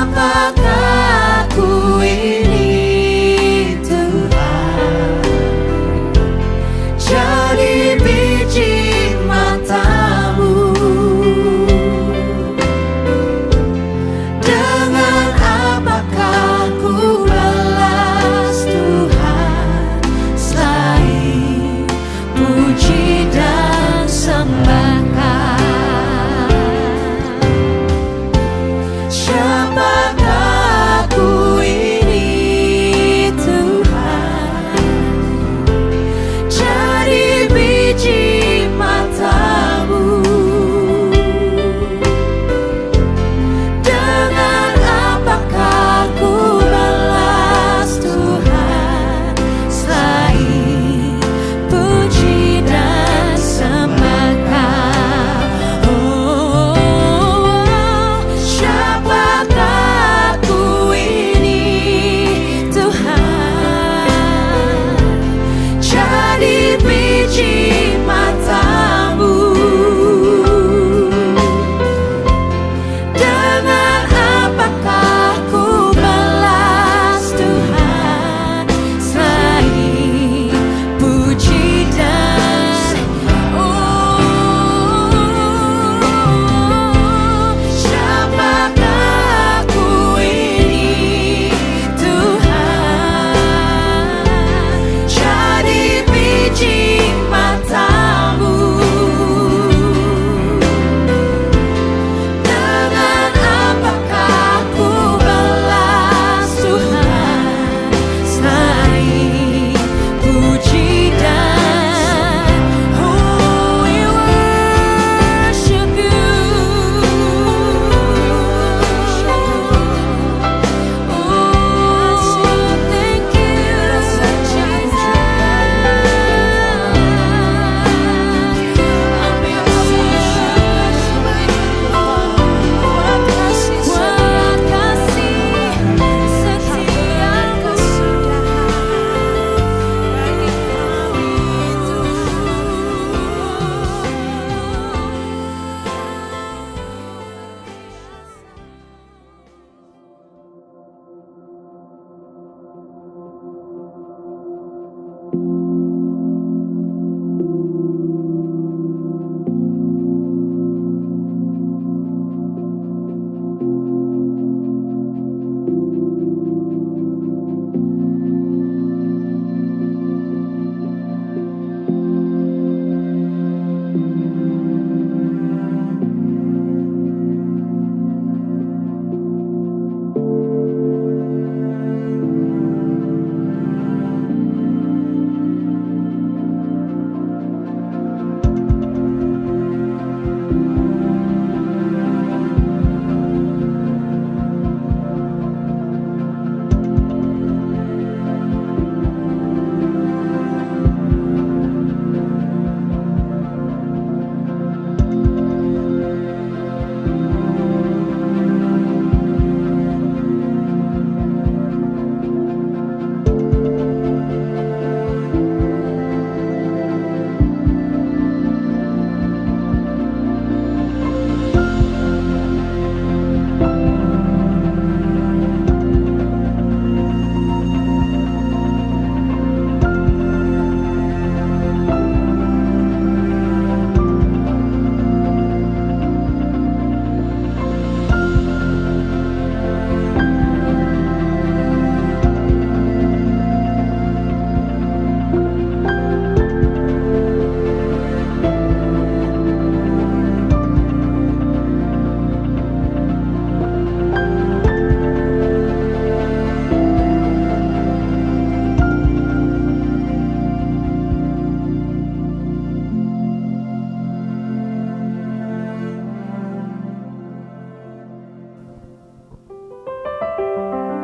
Siapakah ku ini Tuhan, jadi biji matamu. Dengan apakah ku balas Tuhan, selain puji dan sembahkan. Siapakah ku ini Tuhan, jadi biji matamu. Dengan apakah ku balas Tuhan, selain puji dan sembahkan. Siapakah ku ini Tuhan, jadi biji matamu. Dengan apakah ku balas Tuhan, selain puji dan siapakah ku ini Tuhan, jadi biji matamu. Dengan apakah ku balas Tuhan, selain puji dan we worship you. Thank you, Jesus.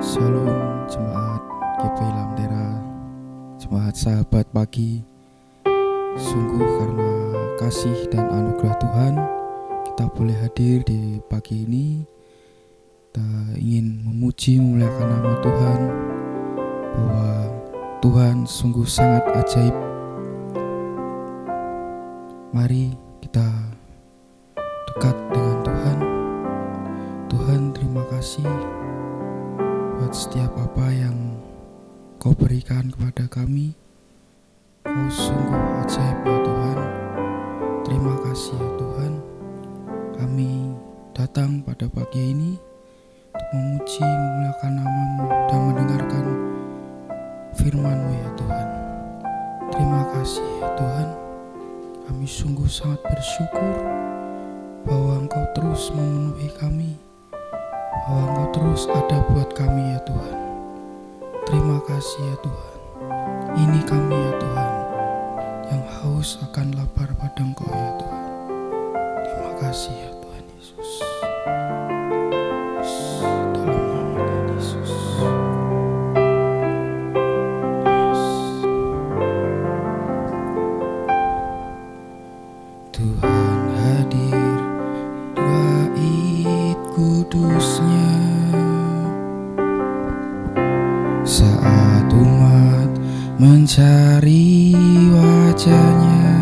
Shalom jemaat GP Lamdera, jemaat sahabat pagi. Sungguh karena kasih dan anugerah Tuhan, kita boleh hadir di pagi ini. Kita ingin memuji memuliakan nama Tuhan, bahwa Tuhan sungguh sangat ajaib. Mari kita dekat dengan Tuhan. Tuhan Tuhan, terima kasih buat setiap apa yang Kau berikan kepada kami. Kau sungguh ajaib ya Tuhan. Terima kasih ya Tuhan. Kami datang pada pagi ini untuk memuji, memuliakan nama-Mu dan mendengarkan firman-Mu ya Tuhan. Terima kasih ya Tuhan. Kami sungguh sangat bersyukur bahwa Engkau terus memenuhi kami, bahwa Engkau terus ada buat kami ya Tuhan. Terima kasih ya Tuhan. Ini kami ya Tuhan, yang haus akan lapar pada Engkau ya Tuhan. Terima kasih ya Tuhan Yesus. Dalam nama Tuhan Yesus. Yes. Tuhan hadir, bait kudusnya, saat umat mencari wajahnya,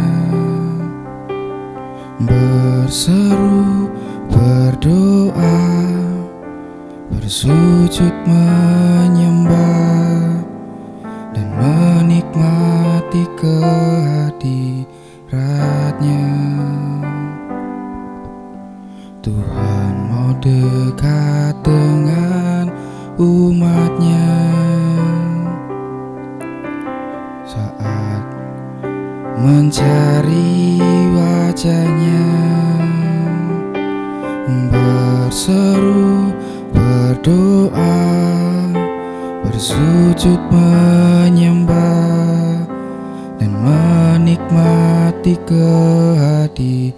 berseru, berdoa, bersujud menyembah, dan menikmati kehadiratnya. Tuhan mau dekat dengan umatnya saat mencari wajahnya, berseru, berdoa, bersujud menyembah, dan menikmati kehadiratnya.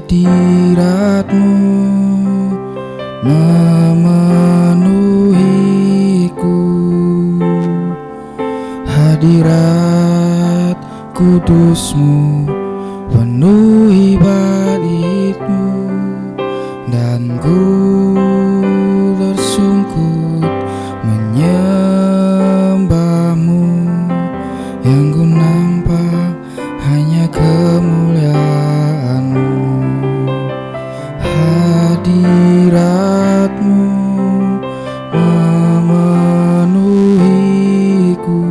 Hadirat-Mu memenuhiku, hadirat kudus-Mu penuhi bait-Mu, dan ku tersungkur menyembah-Mu, yang ku nampak hanya kemuliaan-Mu. Hadirat-Mu memenuhiku,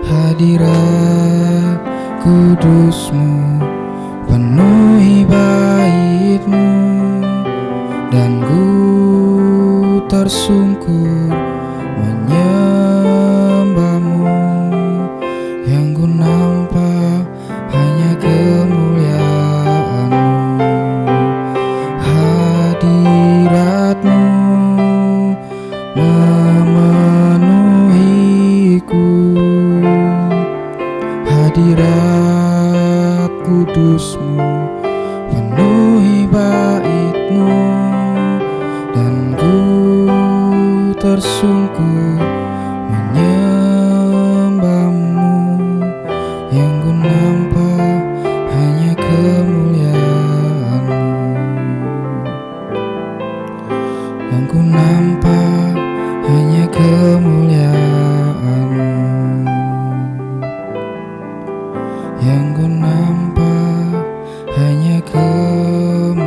hadirat kudus-Mu penuhi bait-Mu, dan ku tersungkur menyembah-Mu, yang ku nampak hanya kemuliaan-Mu. Hadirat-Mu memenuhiku, hadirat kudus-Mu penuhi bait-Mu, dan ku tersungkur menyembah-Mu, yang ku nampak hanya kemuliaan-Mu, yang ku nampak hanya kemuliaan-Mu, yang ku nampak hanya kemuliaan-Mu.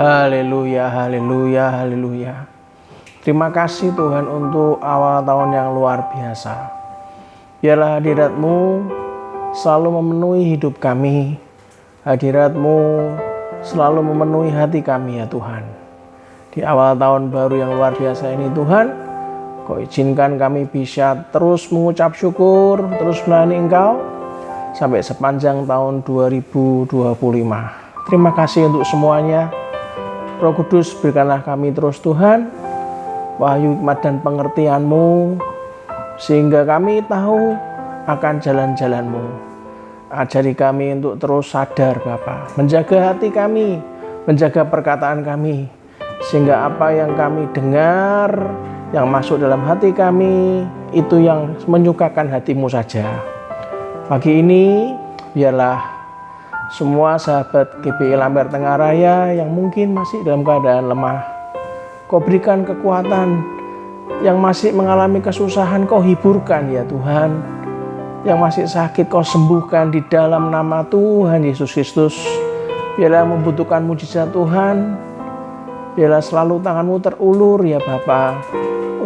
Haleluya, haleluya, haleluya. Terima kasih Tuhan untuk awal tahun yang luar biasa. Biarlah hadirat-Mu selalu memenuhi hidup kami. Hadirat-Mu selalu memenuhi hati kami ya Tuhan. Di awal tahun baru yang luar biasa ini Tuhan, Kau izinkan kami bisa terus mengucap syukur, terus melayani Engkau sampai sepanjang tahun 2025. Terima kasih untuk semuanya. Roh Kudus, berikanlah kami terus Tuhan wahyu, hikmat dan pengertian-Mu, sehingga kami tahu akan jalan-jalan-Mu. Ajari kami untuk terus sadar Bapa, menjaga hati kami, menjaga perkataan kami, sehingga apa yang kami dengar, yang masuk dalam hati kami, itu yang menyukakan hati-Mu saja. Pagi ini biarlah semua sahabat GBI Lampir Tengah Raya yang mungkin masih dalam keadaan lemah, Kau berikan kekuatan. Yang masih mengalami kesusahan Kau hiburkan ya Tuhan. Yang masih sakit Kau sembuhkan di dalam nama Tuhan Yesus Kristus. Biarlah membutuhkan mujizat Tuhan. Biarlah selalu tangan-Mu terulur ya Bapa,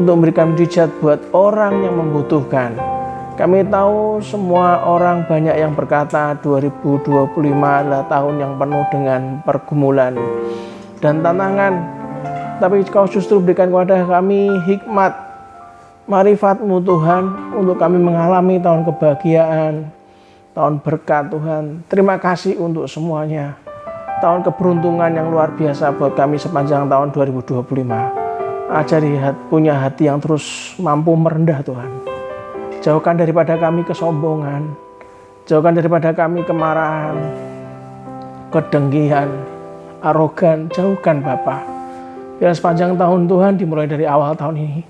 untuk memberikan mujizat buat orang yang membutuhkan. Kami tahu semua orang banyak yang berkata 2025 adalah tahun yang penuh dengan pergumulan dan tantangan. Tapi Kau justru berikan kepada kami hikmat, marifat-Mu Tuhan, untuk kami mengalami tahun kebahagiaan, tahun berkat Tuhan. Terima kasih untuk semuanya. Tahun keberuntungan yang luar biasa buat kami sepanjang tahun 2025. Ajari punya hati yang terus mampu merendah Tuhan. Jauhkan daripada kami kesombongan. Jauhkan daripada kami kemarahan, kedengkian, arogan. Jauhkan Bapa. Biar sepanjang tahun Tuhan, dimulai dari awal tahun ini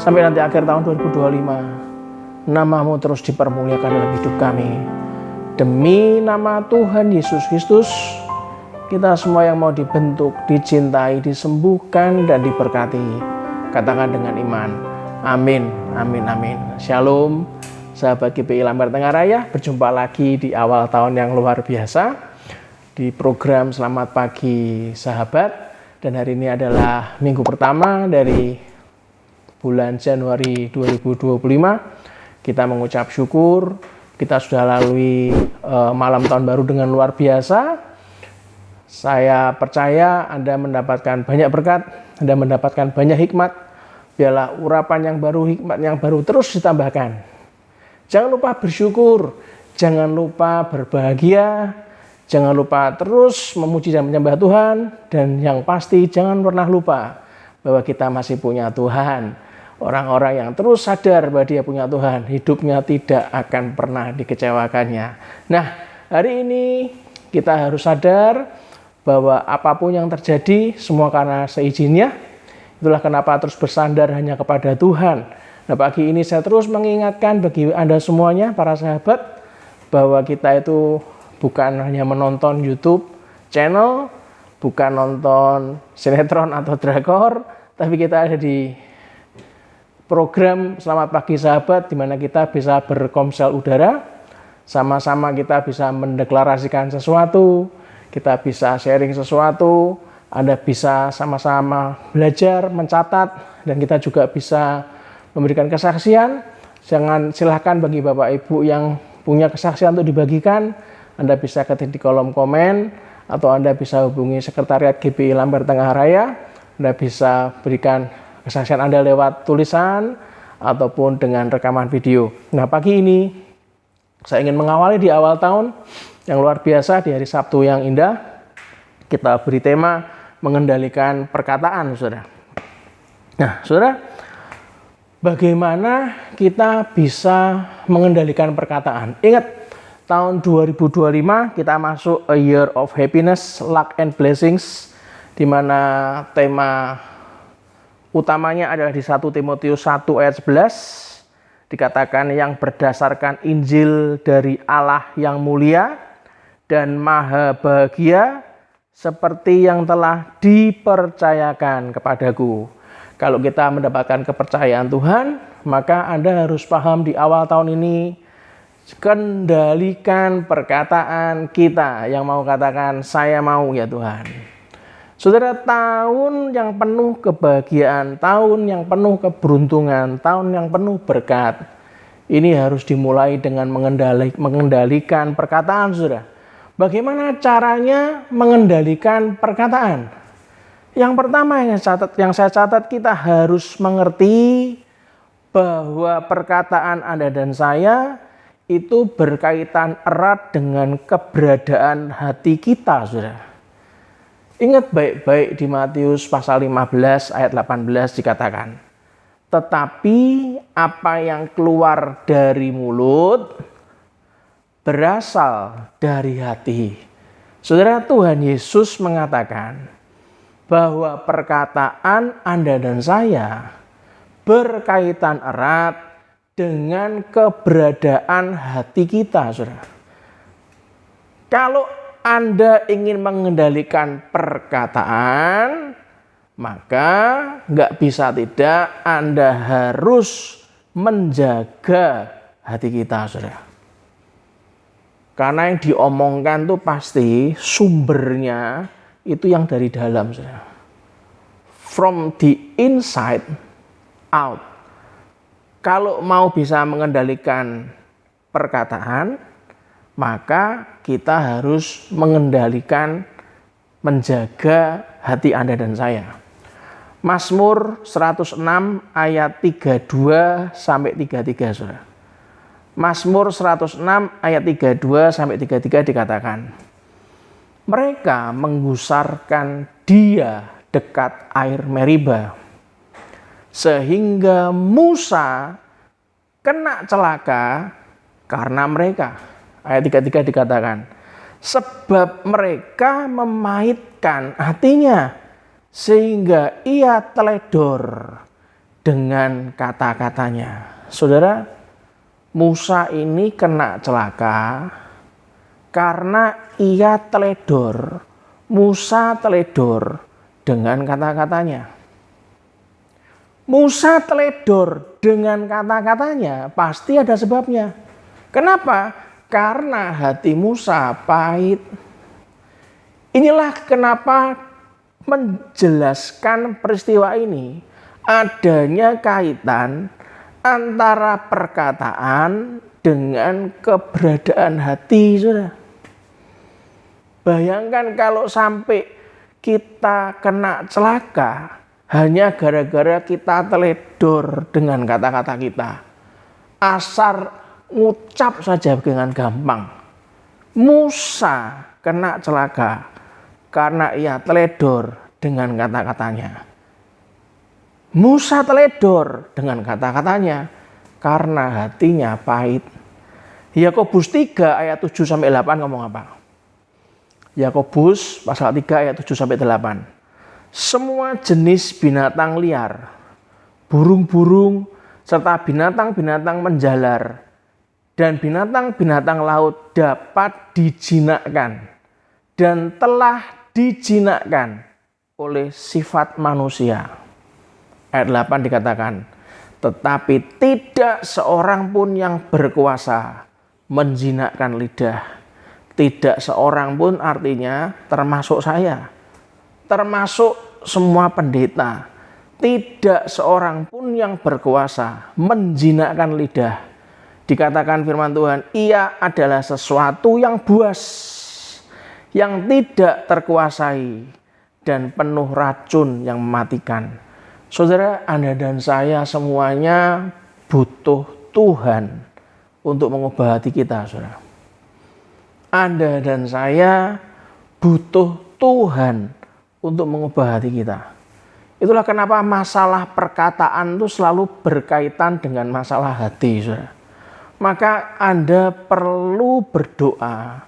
sampai nanti akhir tahun 2025, nama-Mu terus dipermuliakan dalam hidup kami. Demi nama Tuhan Yesus Kristus, kita semua yang mau dibentuk, dicintai, disembuhkan, dan diberkati. Katakan dengan iman. Amin, amin, amin. Shalom, sahabat GPI Lambar Tengah Raya. Berjumpa lagi di awal tahun yang luar biasa di program Selamat Pagi Sahabat. Dan hari ini adalah minggu pertama dari bulan Januari 2025. Kita mengucap syukur. Kita sudah lalui malam tahun baru dengan luar biasa. Saya percaya Anda mendapatkan banyak berkat, Anda mendapatkan banyak hikmat. Biarlah urapan yang baru, hikmat yang baru terus ditambahkan. Jangan lupa bersyukur, jangan lupa berbahagia, jangan lupa terus memuji dan menyembah Tuhan. Dan yang pasti jangan pernah lupa bahwa kita masih punya Tuhan. Orang-orang yang terus sadar bahwa dia punya Tuhan, hidupnya tidak akan pernah dikecewakannya. Nah, hari ini kita harus sadar bahwa apapun yang terjadi semua karena seizinnya. Itulah kenapa terus bersandar hanya kepada Tuhan. Nah, pagi ini saya terus mengingatkan bagi Anda semuanya, para sahabat, bahwa kita itu bukan hanya menonton YouTube channel, bukan nonton sinetron atau drakor, tapi kita ada di program Selamat Pagi Sahabat, di mana kita bisa berkomsel udara, sama-sama kita bisa mendeklarasikan sesuatu, kita bisa sharing sesuatu, Anda bisa sama-sama belajar, mencatat, dan kita juga bisa memberikan kesaksian. Silahkan bagi Bapak Ibu yang punya kesaksian untuk dibagikan, Anda bisa ketik di kolom komen, atau Anda bisa hubungi Sekretariat GPI Lambar Tengah Raya. Anda bisa berikan kesaksian Anda lewat tulisan, ataupun dengan rekaman video. Nah, pagi ini saya ingin mengawali di awal tahun yang luar biasa, di hari Sabtu yang indah. Kita beri tema mengendalikan perkataan, saudara. Nah, saudara, bagaimana kita bisa mengendalikan perkataan? Ingat, tahun 2025 kita masuk a year of happiness, luck and blessings, di mana tema utamanya adalah di 1 Timotius 1 ayat 11. Dikatakan yang berdasarkan Injil dari Allah yang mulia dan maha bahagia, seperti yang telah dipercayakan kepadaku. Kalau kita mendapatkan kepercayaan Tuhan, maka Anda harus paham di awal tahun ini, kendalikan perkataan kita. Yang mau katakan, saya mau ya Tuhan. Saudara, tahun yang penuh kebahagiaan, tahun yang penuh keberuntungan, tahun yang penuh berkat, ini harus dimulai dengan mengendalikan perkataan, saudara. Bagaimana caranya mengendalikan perkataan? Yang pertama yang saya catat, kita harus mengerti bahwa perkataan Anda dan saya itu berkaitan erat dengan keberadaan hati kita, saudara. Ingat baik-baik di Matius pasal 15 ayat 18 dikatakan, tetapi apa yang keluar dari mulut berasal dari hati. Saudara, Tuhan Yesus mengatakan bahwa perkataan Anda dan saya berkaitan erat dengan keberadaan hati kita, saudara. Kalau Anda ingin mengendalikan perkataan, maka nggak bisa tidak Anda harus menjaga hati kita, saudara. Karena yang diomongkan tuh pasti sumbernya itu yang dari dalam, saudara. From the inside out. Kalau mau bisa mengendalikan perkataan, maka kita harus mengendalikan, menjaga hati Anda dan saya. Mazmur 106 ayat 32 sampai 33, saudara. Mazmur 106 ayat 32 sampai 33 dikatakan, mereka menggusarkan dia dekat air Meriba, sehingga Musa kena celaka karena mereka. Ayat 33 dikatakan, sebab mereka memaitkan hatinya, sehingga ia teledor dengan kata-katanya. Saudara, Musa ini kena celaka karena ia teledor. Musa teledor dengan kata-katanya. Musa teledor dengan kata-katanya pasti ada sebabnya. Kenapa? Karena hati Musa pahit. Inilah kenapa menjelaskan peristiwa ini adanya kaitan antara perkataan dengan keberadaan hati, saudara. Bayangkan kalau sampai kita kena celaka hanya gara-gara kita teledor dengan kata-kata kita. Asal ngucap saja dengan gampang. Musa kena celaka karena ia teledor dengan kata-katanya. Musa teledor dengan kata-katanya karena hatinya pahit. Yakobus 3 ayat 7 sampai 8 ngomong apa? Yakobus pasal 3 ayat 7 sampai 8. Semua jenis binatang liar, burung-burung serta binatang-binatang menjalar dan binatang-binatang laut dapat dijinakkan dan telah dijinakkan oleh sifat manusia. Ayat 8 dikatakan, tetapi tidak seorang pun yang berkuasa menjinakkan lidah. Tidak seorang pun artinya termasuk saya, termasuk semua pendeta. Tidak seorang pun yang berkuasa menjinakkan lidah. Dikatakan firman Tuhan, ia adalah sesuatu yang buas, yang tidak terkuasai dan penuh racun yang mematikan. Saudara, Anda dan saya semuanya butuh Tuhan untuk mengubah hati kita, saudara. Anda dan saya butuh Tuhan untuk mengubah hati kita. Itulah kenapa masalah perkataan itu selalu berkaitan dengan masalah hati, saudara. Maka Anda perlu berdoa,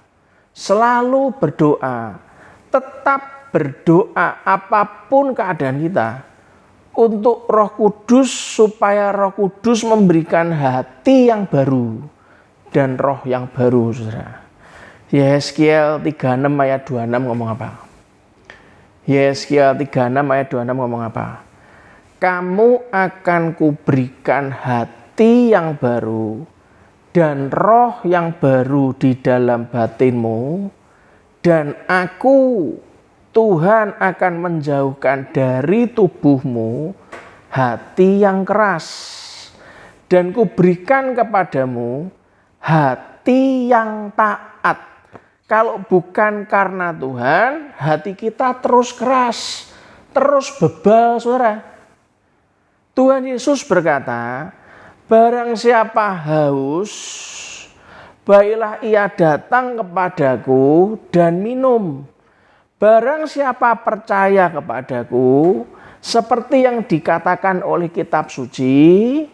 selalu berdoa, tetap berdoa apapun keadaan kita, untuk Roh Kudus, supaya Roh Kudus memberikan hati yang baru dan roh yang baru, saudara. Yesaya 36 ayat 26 ngomong apa? Yesaya 36 ayat 26 ngomong apa? Kamu akan kuberikan hati yang baru dan roh yang baru di dalam batinmu, dan aku Tuhan akan menjauhkan dari tubuhmu hati yang keras, dan kuberikan kepadamu hati yang taat. Kalau bukan karena Tuhan, hati kita terus keras, terus bebal, saudara. Tuhan Yesus berkata, barang siapa haus, baiklah ia datang kepadaku dan minum. Barang siapa percaya kepadaku, seperti yang dikatakan oleh kitab suci,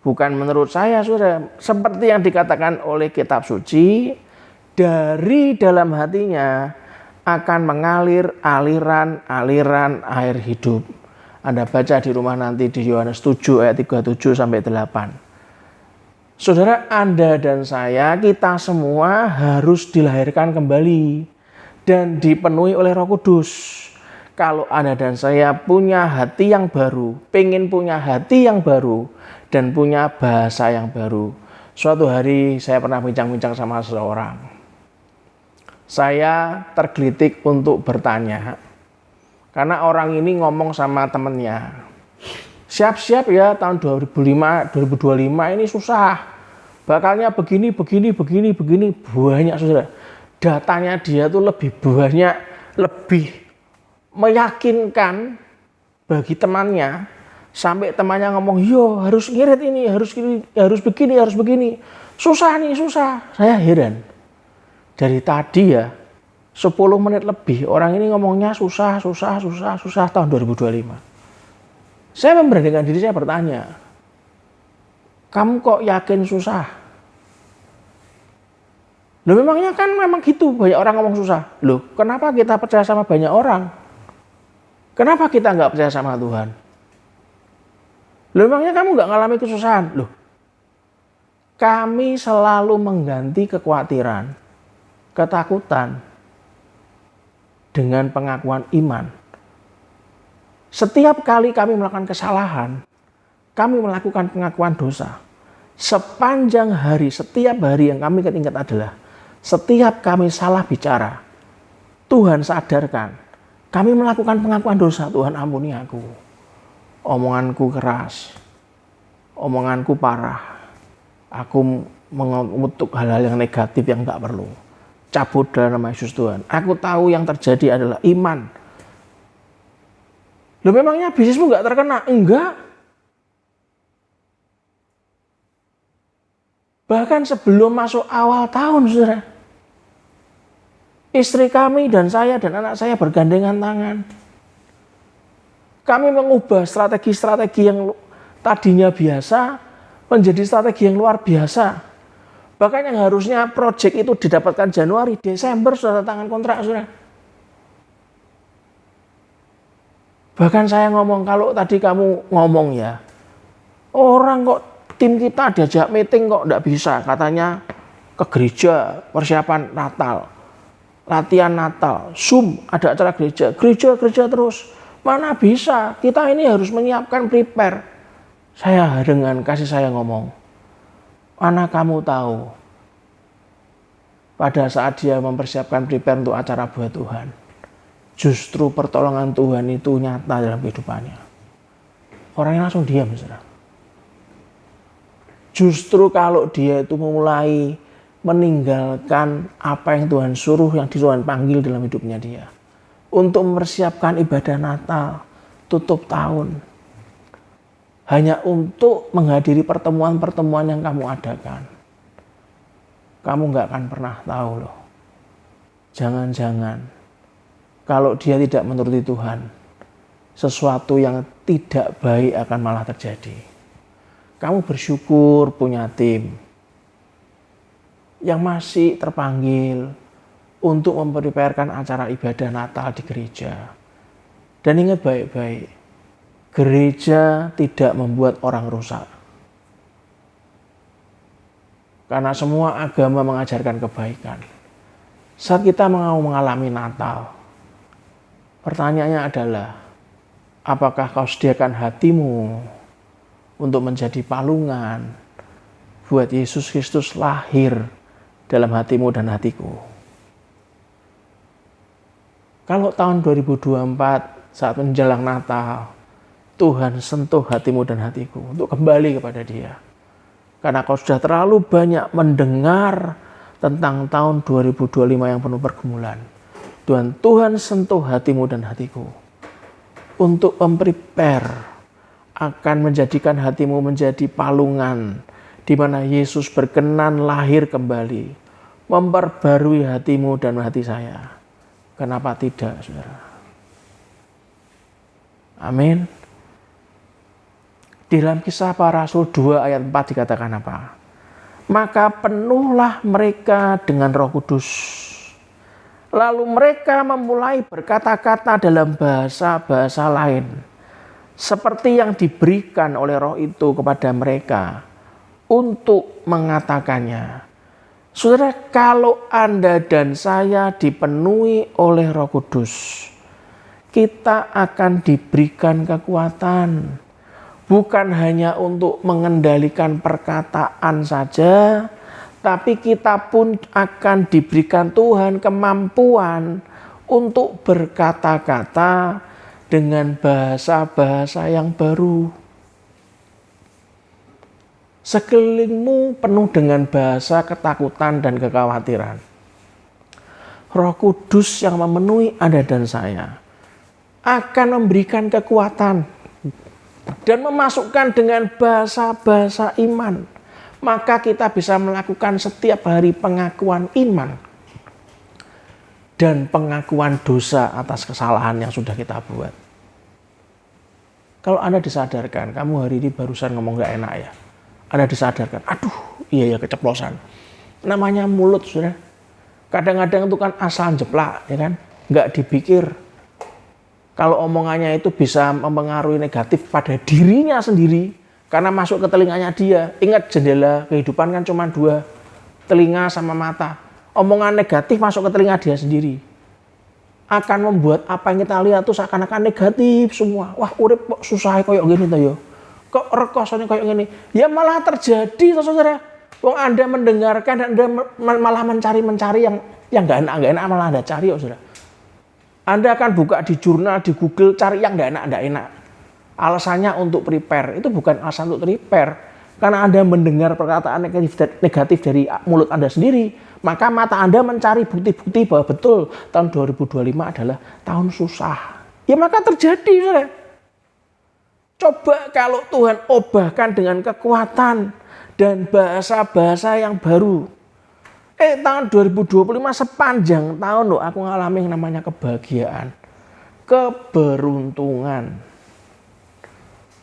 bukan menurut saya, saudara, seperti yang dikatakan oleh kitab suci, dari dalam hatinya akan mengalir aliran-aliran air hidup. Anda baca di rumah nanti di Yohanes 7 ayat 37 sampai 8. Saudara, Anda dan saya, kita semua harus dilahirkan kembali dan dipenuhi oleh Roh Kudus. Kalau Anda dan saya punya hati yang baru, pengen punya hati yang baru, dan punya bahasa yang baru. Suatu hari saya pernah bincang-bincang sama seseorang. Saya tergelitik untuk bertanya, karena orang ini ngomong sama temennya, siap-siap ya tahun 2025 ini susah. Bakalnya begini, banyak saudara. Datanya dia tuh lebih banyak, lebih meyakinkan bagi temannya, sampai temannya ngomong, yo harus ngirit ini, harus begini. Susah nih, susah. Saya heran. Dari tadi ya, 10 menit lebih, orang ini ngomongnya susah tahun 2025. Saya memberanikan diri, saya bertanya, kamu kok yakin susah? Loh memangnya kan memang gitu, banyak orang ngomong susah. Loh kenapa kita percaya sama banyak orang? Kenapa kita nggak percaya sama Tuhan? Loh memangnya kamu nggak ngalami kesusahan? Loh, kami selalu mengganti kekhawatiran, ketakutan dengan pengakuan iman. Setiap kali kami melakukan kesalahan, kami melakukan pengakuan dosa. Sepanjang hari, setiap hari yang kami ingat adalah setiap kami salah bicara, Tuhan sadarkan. Kami melakukan pengakuan dosa, Tuhan ampuni aku. Omonganku keras, omonganku parah. Aku mengutuk hal-hal yang negatif yang tak perlu. Cabut dalam nama Yesus Tuhan. Aku tahu yang terjadi adalah iman. Loh memangnya bisnismu nggak terkena? Enggak. Bahkan sebelum masuk awal tahun, saudara, istri kami dan saya dan anak saya bergandengan tangan. Kami mengubah strategi-strategi yang tadinya biasa menjadi strategi yang luar biasa. Bahkan yang harusnya proyek itu didapatkan Januari, Desember sudah tangan kontrak, saudara. Bahkan saya ngomong, kalau tadi kamu ngomong ya, orang kok tim kita diajak meeting kok enggak bisa, katanya ke gereja, persiapan Natal, latihan Natal, Zoom, ada acara gereja terus. Mana bisa, kita ini harus menyiapkan prepare. Saya dengan kasih saya ngomong, mana kamu tahu pada saat dia mempersiapkan prepare untuk acara buat Tuhan, justru pertolongan Tuhan itu nyata dalam kehidupannya. Orangnya langsung diam, saudara. Justru kalau dia itu mulai meninggalkan apa yang Tuhan suruh, yang Tuhan panggil dalam hidupnya dia, untuk mempersiapkan ibadah Natal, tutup tahun, hanya untuk menghadiri pertemuan-pertemuan yang kamu adakan, kamu nggak akan pernah tahu loh. Jangan-jangan kalau dia tidak menuruti Tuhan, sesuatu yang tidak baik akan malah terjadi. Kamu bersyukur punya tim yang masih terpanggil untuk mempreparkan acara ibadah Natal di gereja. Dan ingat baik-baik, gereja tidak membuat orang rusak. Karena semua agama mengajarkan kebaikan. Saat kita mau mengalami Natal, pertanyaannya adalah, apakah kau sediakan hatimu untuk menjadi palungan buat Yesus Kristus lahir dalam hatimu dan hatiku? Kalau tahun 2024 saat menjelang Natal, Tuhan sentuh hatimu dan hatiku untuk kembali kepada Dia. Karena kau sudah terlalu banyak mendengar tentang tahun 2025 yang penuh pergumulan. Tuhan sentuh hatimu dan hatiku untuk memprepare, akan menjadikan hatimu menjadi palungan di mana Yesus berkenan lahir kembali, memperbarui hatimu dan hati saya. Kenapa tidak, saudara? Amin. Di dalam Kisah Para Rasul 2 ayat 4 dikatakan apa? Maka penuhlah mereka dengan Roh Kudus. Lalu mereka memulai berkata-kata dalam bahasa-bahasa lain, seperti yang diberikan oleh Roh itu kepada mereka untuk mengatakannya. Saudara, kalau Anda dan saya dipenuhi oleh Roh Kudus, kita akan diberikan kekuatan. Bukan hanya untuk mengendalikan perkataan saja, tapi kita pun akan diberikan Tuhan kemampuan untuk berkata-kata dengan bahasa-bahasa yang baru. Sekelilingmu penuh dengan bahasa ketakutan dan kekhawatiran. Roh Kudus yang memenuhi Anda dan saya akan memberikan kekuatan dan memasukkan dengan bahasa-bahasa iman. Maka kita bisa melakukan setiap hari pengakuan iman dan pengakuan dosa atas kesalahan yang sudah kita buat. Kalau Anda disadarkan, kamu hari ini barusan ngomong gak enak ya. Anda disadarkan, aduh iya ya keceplosan. Namanya mulut sudah. Kadang-kadang itu kan asal jeplak, ya kan? Gak dipikir. Kalau omongannya itu bisa mempengaruhi negatif pada dirinya sendiri. Karena masuk ke telinganya dia. Ingat jendela kehidupan kan cuma 2. Telinga sama mata. Omongan negatif masuk ke telinga dia sendiri. Akan membuat apa yang kita lihat itu seakan-akan negatif semua. Wah urip kok susah kayak gini tuh yo. Kok rekosane kayak gini. Ya malah terjadi saudara. Wong Anda mendengarkan dan Anda malah mencari yang gak enak malah Anda cari saudara. Anda akan buka di jurnal, di Google, cari yang enggak enak. Alasannya untuk prepare. Itu bukan alasan untuk prepare. Karena Anda mendengar perkataan negatif dari mulut Anda sendiri. Maka mata Anda mencari bukti-bukti bahwa betul tahun 2025 adalah tahun susah. Ya maka terjadi. Saudara. Coba kalau Tuhan obahkan dengan kekuatan dan bahasa-bahasa yang baru. Tahun 2025 sepanjang tahun loh aku ngalamin yang namanya kebahagiaan, keberuntungan.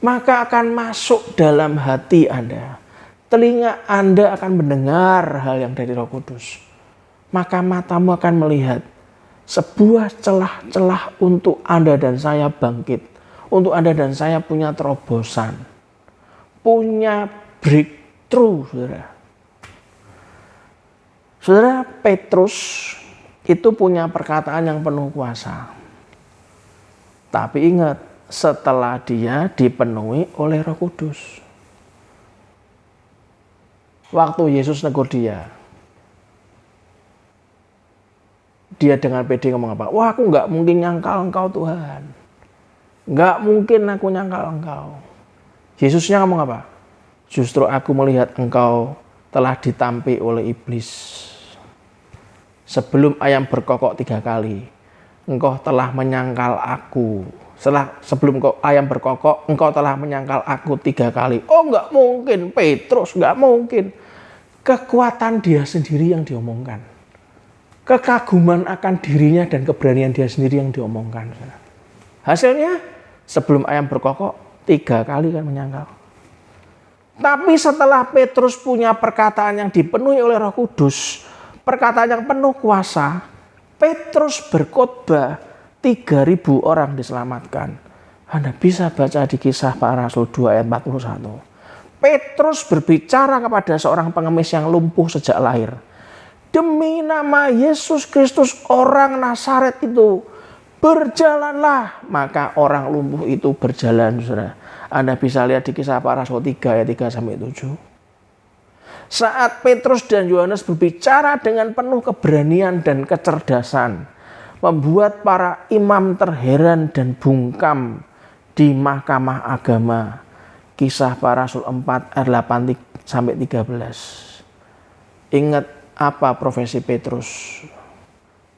Maka akan masuk dalam hati Anda. Telinga Anda akan mendengar hal yang dari Roh Kudus. Maka matamu akan melihat sebuah celah-celah untuk Anda dan saya bangkit. Untuk Anda dan saya punya terobosan. Punya breakthrough, saudara. Saudara, Petrus itu punya perkataan yang penuh kuasa. Tapi ingat, setelah dia dipenuhi oleh Roh Kudus. Waktu Yesus negur dia dengan pede ngomong apa? Wah, aku gak mungkin nyangkal engkau Tuhan. Gak mungkin aku nyangkal engkau. Yesusnya ngomong apa? Justru aku melihat engkau telah ditampi oleh iblis. Sebelum ayam berkokok 3 kali, engkau telah menyangkal aku. Sebelum ayam berkokok, engkau telah menyangkal aku 3 kali. Oh enggak mungkin, Petrus, enggak mungkin. Kekuatan dia sendiri yang diomongkan. Kekaguman akan dirinya dan keberanian dia sendiri yang diomongkan. Hasilnya, sebelum ayam berkokok, 3 kali kan menyangkal. Tapi setelah Petrus punya perkataan yang dipenuhi oleh Roh Kudus, perkataan yang penuh kuasa, Petrus berkhotbah, 3.000 orang diselamatkan. Anda bisa baca di Kisah Para Rasul 2 ayat 41. Petrus berbicara kepada seorang pengemis yang lumpuh sejak lahir. Demi nama Yesus Kristus orang Nazaret itu, berjalanlah. Maka orang lumpuh itu berjalan, saudara. Anda bisa lihat di Kisah Para Rasul 3 ayat 3-7. Saat Petrus dan Yohanes berbicara dengan penuh keberanian dan kecerdasan, membuat para imam terheran dan bungkam di mahkamah agama. Kisah Para Rasul 4 ayat 8-13. Ingat apa profesi Petrus?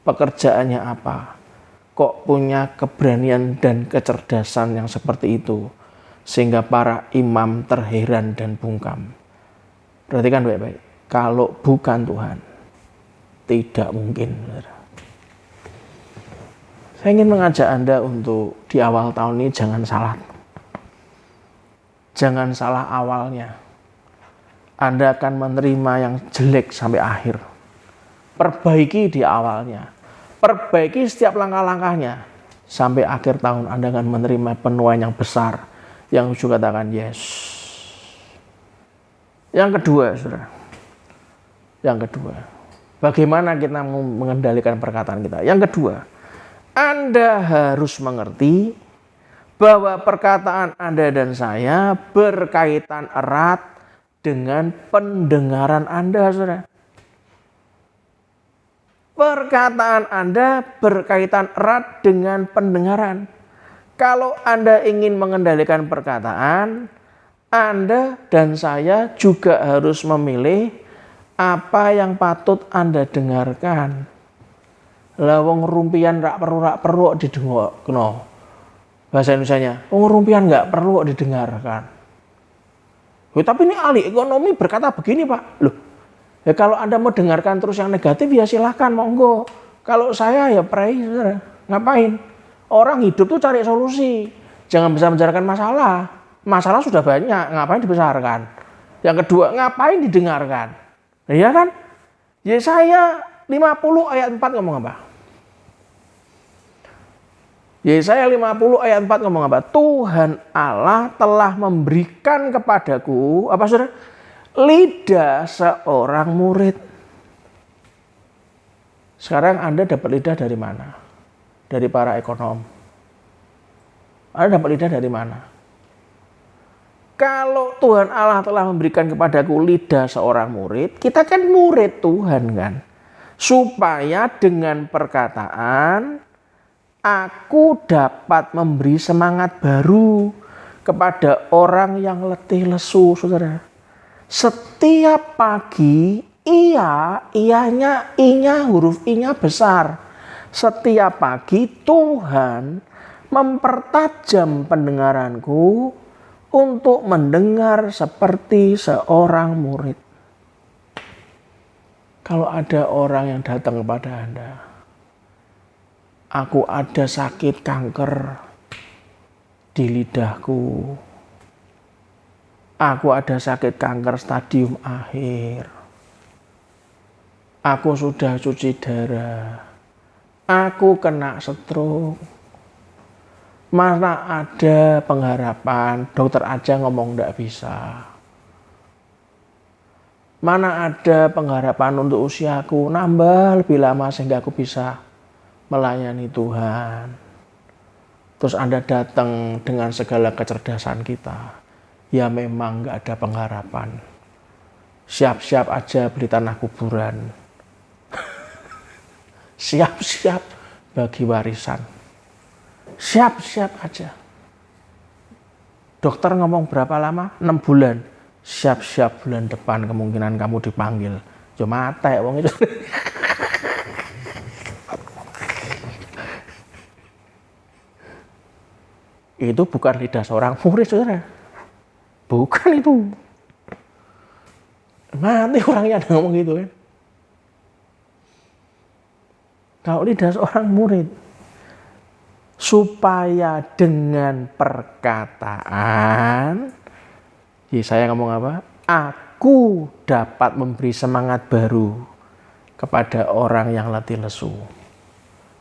Pekerjaannya apa? Kok punya keberanian dan kecerdasan yang seperti itu? Sehingga para imam terheran dan bungkam. Perhatikan baik-baik. Kalau bukan Tuhan, tidak mungkin. Saya ingin mengajak Anda untuk di awal tahun ini jangan salah. Jangan salah awalnya. Anda akan menerima yang jelek sampai akhir. Perbaiki di awalnya. Perbaiki setiap langkah-langkahnya. Sampai akhir tahun Anda akan menerima penuaian yang besar. Yang juga katakan yes. Yang kedua, saudara. Yang kedua. Bagaimana kita mengendalikan perkataan kita? Yang kedua. Anda harus mengerti bahwa perkataan Anda dan saya berkaitan erat dengan pendengaran Anda, saudara. Perkataan Anda berkaitan erat dengan pendengaran. Kalau Anda ingin mengendalikan perkataan, Anda dan saya juga harus memilih apa yang patut Anda dengarkan. Lawang rumpian rak perlu didengarkan. Bahasa Indonesianya, wong rumpian nggak perlu didengarkan. Tapi ini ahli ekonomi berkata begini, Pak. Loh, ya kalau Anda mau dengarkan terus yang negatif ya silahkan, monggo. Kalau saya ya pray, saudara. Ngapain? Orang hidup tuh cari solusi. Jangan bisa membicarakan masalah. Masalah sudah banyak, ngapain dibesarkan? Yang kedua, ngapain didengarkan? Iya kan? Yesaya 50 ayat 4 ngomong apa? Yesaya 50 ayat 4 ngomong apa? Tuhan Allah telah memberikan kepadaku, apa saudara? Lidah seorang murid. Sekarang Anda dapat lidah dari mana? Dari para ekonom. Anda dapat lidah dari mana? Kalau Tuhan Allah telah memberikan kepadaku lidah seorang murid, kita kan murid Tuhan kan? Supaya dengan perkataan aku dapat memberi semangat baru kepada orang yang letih lesu, saudara. Setiap pagi, ianya huruf I-nya besar. Setiap pagi Tuhan mempertajam pendengaranku untuk mendengar seperti seorang murid. Kalau ada orang yang datang kepada Anda, aku ada sakit kanker di lidahku. Aku ada sakit kanker stadium akhir. Aku sudah cuci darah. Aku kena stroke. Mana ada pengharapan, dokter aja ngomong enggak bisa. Mana ada pengharapan untuk usiaku nambah lebih lama sehingga aku bisa melayani Tuhan. Terus Anda datang dengan segala kecerdasan kita. Ya memang gak ada pengharapan. Siap-siap aja beli tanah kuburan. Siap-siap bagi warisan. Siap-siap aja. Dokter ngomong berapa lama? 6 bulan. Siap-siap bulan depan kemungkinan kamu dipanggil. Ya mate wong itu. Itu bukan lidah seorang murid, saudara. Bukan itu. Mati orangnya ada ngomong gitu kan. Kalau lidah seorang murid, supaya dengan perkataan, saya ngomong apa? Aku dapat memberi semangat baru kepada orang yang letih lesu.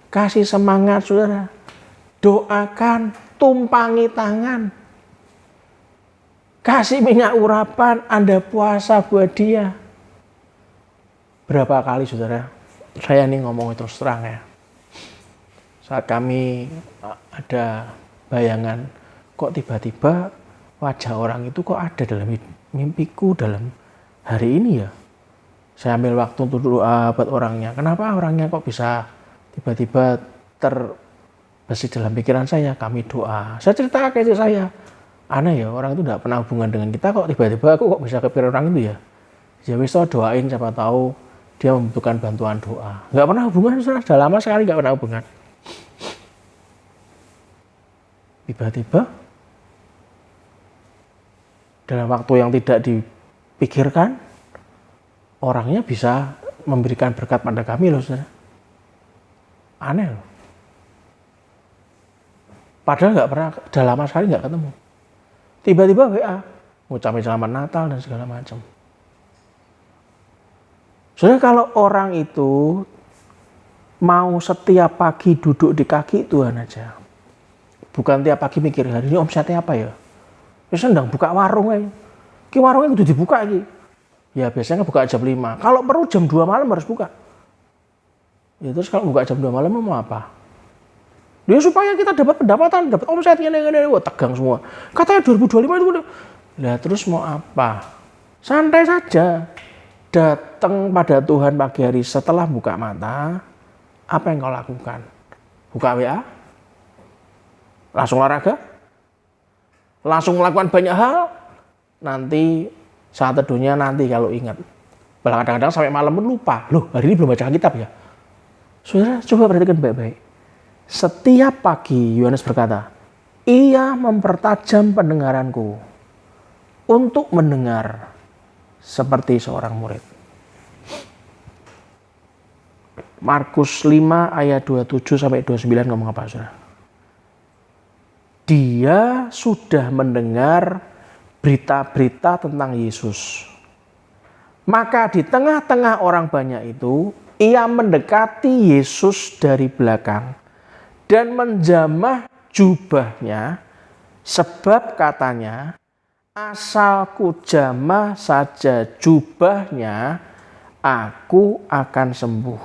Kasih semangat, saudara. Doakan, tumpangi tangan. Kasih minyak urapan, Anda puasa buat dia. Berapa kali, saudara? Saya ini ngomong terus terang ya. Saat kami ada bayangan, kok tiba-tiba wajah orang itu kok ada dalam mimpiku dalam hari ini ya. Saya ambil waktu untuk doa buat orangnya. Kenapa orangnya kok bisa tiba-tiba terbesit dalam pikiran saya? Kami doa. Saya cerita ke istri saya. Aneh ya, orang itu tidak pernah hubungan dengan kita, kok tiba-tiba aku kok bisa kepikiran orang itu ya. Ya wis doain, siapa tahu dia membutuhkan bantuan doa. Nggak pernah hubungan, sudah lama sekali nggak pernah hubungan. Tiba-tiba dalam waktu yang tidak dipikirkan, orangnya bisa memberikan berkat pada kami loh, saudara. Aneh loh. Padahal nggak pernah, udah lama sekali nggak ketemu. Tiba-tiba WA, ngucapin selamat Natal dan segala macam. Saudara, kalau orang itu mau setiap pagi duduk di kaki Tuhan aja, bukan tiap pagi mikir hari ini omsetnya apa ya, sedang buka warung aja. Ki warungnya udah dibuka lagi. Ya biasanya buka jam 5. Kalau perlu jam 2 malam harus buka. Ya terus kalau buka jam 2 malam mau apa? Dia supaya kita dapat pendapatan, dapat omset ini, wah tegang semua. Katanya 2025 itu. Lah terus mau apa? Santai saja. Datang pada Tuhan pagi hari setelah buka mata, apa yang kau lakukan? Buka WA? Langsung olahraga? Langsung melakukan banyak hal? Nanti saat teduhnya nanti kalau ingat. Bahkan kadang-kadang sampai malam pun lupa. Loh, hari ini belum baca kitab ya? Saudara, coba perhatikan baik-baik. Setiap pagi, Yohanes berkata, ia mempertajam pendengaranku untuk mendengar seperti seorang murid. Markus 5 ayat 27 sampai 29 ngomong apa, saudara? Dia sudah mendengar berita-berita tentang Yesus. Maka di tengah-tengah orang banyak itu, ia mendekati Yesus dari belakang dan menjamah jubahnya, sebab katanya, asal ku jamah saja jubahnya, aku akan sembuh.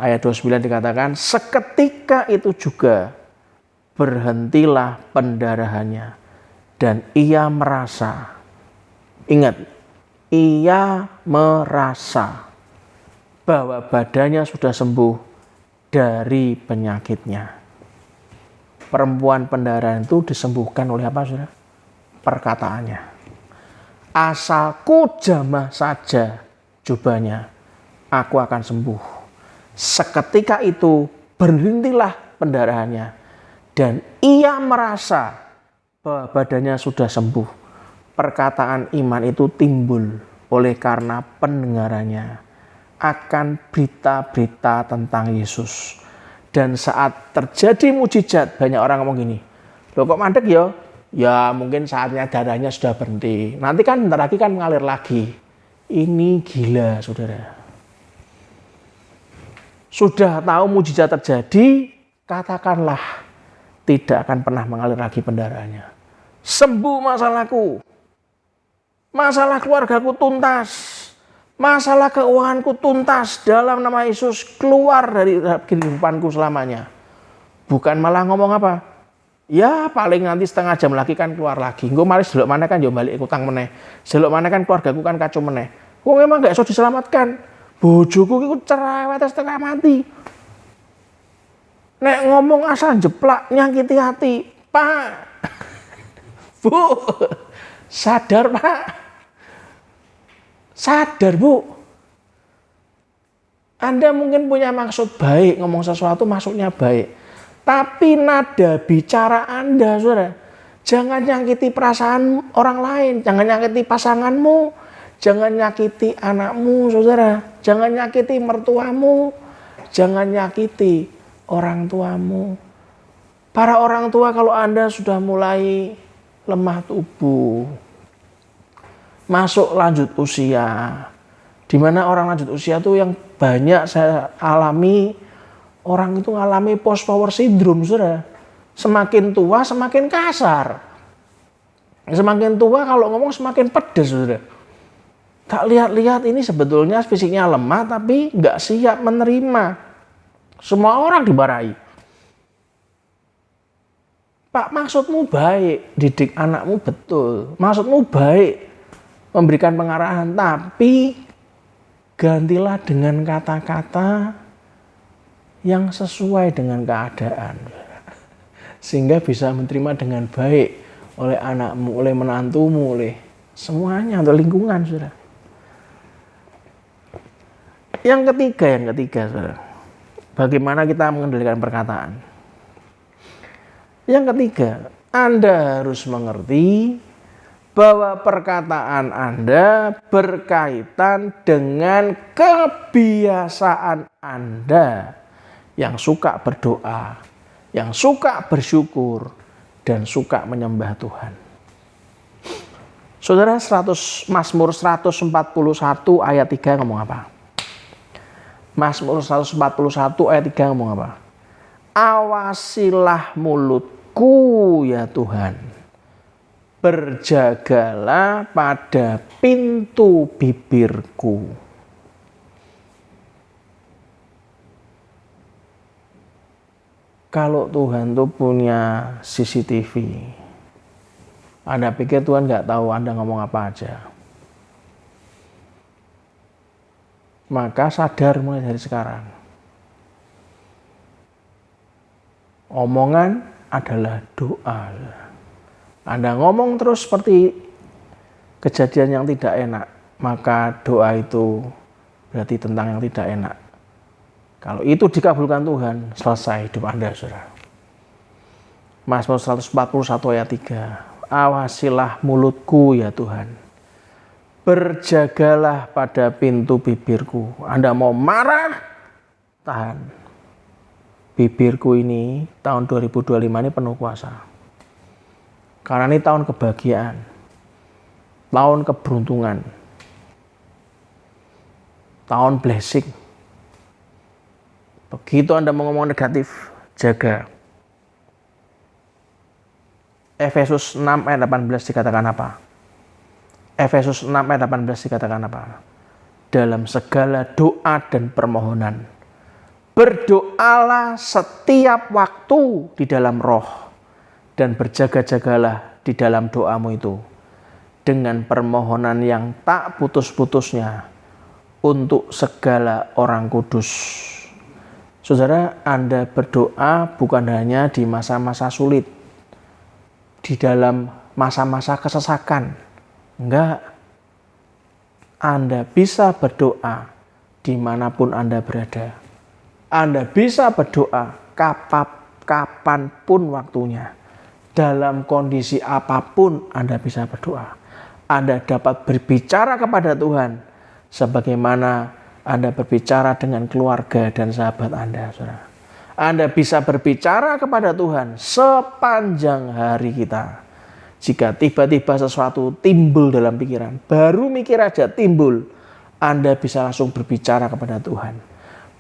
Ayat 29 dikatakan, seketika itu juga berhentilah pendarahannya dan ia merasa, ingat, ia merasa bahwa badannya sudah sembuh dari penyakitnya. Perempuan pendarahan itu disembuhkan oleh apa, saudara? Perkataannya. Asal ku jamah saja jubahnya, aku akan sembuh. Seketika itu berhentilah pendarahannya dan ia merasa bahwa badannya sudah sembuh. Perkataan iman itu timbul oleh karena pendengarannya akan berita-berita tentang Yesus. Dan saat terjadi mujizat, banyak orang ngomong gini, loh kok mandek ya? Ya mungkin saatnya darahnya sudah berhenti. Nanti kan bentar lagi kan mengalir lagi. Ini gila, saudara. Sudah tahu mujizat terjadi, katakanlah tidak akan pernah mengalir lagi pendarahannya. Sembuh masalahku. Masalah keluargaku tuntas. Masalah keuanganku tuntas dalam nama Yesus, keluar dari kehidupanku selamanya. Bukan malah ngomong apa? Ya paling nanti setengah jam lagi kan keluar lagi. Gue malah selok mana kan ya balik utang meneh. Selok mana kan keluargaku kan kacau meneh. Gue memang gak iso diselamatkan. Bojoku itu cerewet setengah mati. Nek ngomong asal jeplak nyakiti hati. Pak, Bu, sadar Pak. Sadar Bu, Anda mungkin punya maksud baik, ngomong sesuatu maksudnya baik. Tapi nada bicara Anda, saudara, jangan nyakiti perasaan orang lain, jangan nyakiti pasanganmu, jangan nyakiti anakmu, saudara, jangan nyakiti mertuamu, jangan nyakiti orang tuamu. Para orang tua kalau Anda sudah mulai lemah tubuh, masuk lanjut usia, di mana orang lanjut usia itu yang banyak saya alami, orang itu mengalami post power syndrome, saudara. Semakin tua semakin kasar, semakin tua kalau ngomong semakin pedes, saudara. Tak lihat-lihat ini sebetulnya fisiknya lemah tapi nggak siap menerima. Semua orang dimarahi. Pak, maksudmu baik, didik anakmu betul, maksudmu baik, memberikan pengarahan, tapi gantilah dengan kata-kata yang sesuai dengan keadaan, sehingga bisa menerima dengan baik oleh anakmu, oleh menantumu, oleh semuanya, untuk lingkungan, saudara. Yang ketiga, saudara, bagaimana kita mengendalikan perkataan. Yang ketiga, Anda harus mengerti bahwa perkataan Anda berkaitan dengan kebiasaan Anda yang suka berdoa, yang suka bersyukur, dan suka menyembah Tuhan. Saudara, Mazmur 141 ayat 3 ngomong apa? Mazmur 141 ayat 3 ngomong apa? Awasilah mulutku ya Tuhan, berjagalah pada pintu bibirku. Kalau Tuhan tuh punya CCTV, Anda pikir Tuhan nggak tahu Anda ngomong apa aja? Maka sadar mulai dari sekarang. Omongan adalah doa. Anda ngomong terus seperti kejadian yang tidak enak, maka doa itu berarti tentang yang tidak enak. Kalau itu dikabulkan Tuhan, selesai hidup Anda, saudara. Mazmur 141 ayat 3. Awasilah mulutku ya Tuhan. Berjagalah pada pintu bibirku. Anda mau marah? Tahan. Bibirku ini tahun 2025 ini penuh kuasa. Karena ini tahun kebahagiaan. Tahun keberuntungan. Tahun blessing. Begitu Anda mau ngomong negatif, jaga. Efesus 6 ayat 18 dikatakan apa? Efesus 6 ayat 18 dikatakan apa? Dalam segala doa dan permohonan, berdoalah setiap waktu di dalam roh, dan berjaga-jagalah di dalam doamu itu, dengan permohonan yang tak putus-putusnya untuk segala orang kudus. Saudara, Anda berdoa bukan hanya di masa-masa sulit, di dalam masa-masa kesesakan. Enggak. Anda bisa berdoa dimanapun Anda berada. Anda bisa berdoa kapanpun waktunya. Dalam kondisi apapun Anda bisa berdoa. Anda dapat berbicara kepada Tuhan sebagaimana Anda berbicara dengan keluarga dan sahabat Anda, saudara. Anda bisa berbicara kepada Tuhan sepanjang hari kita. Jika tiba-tiba sesuatu timbul dalam pikiran, baru mikir aja timbul, Anda bisa langsung berbicara kepada Tuhan.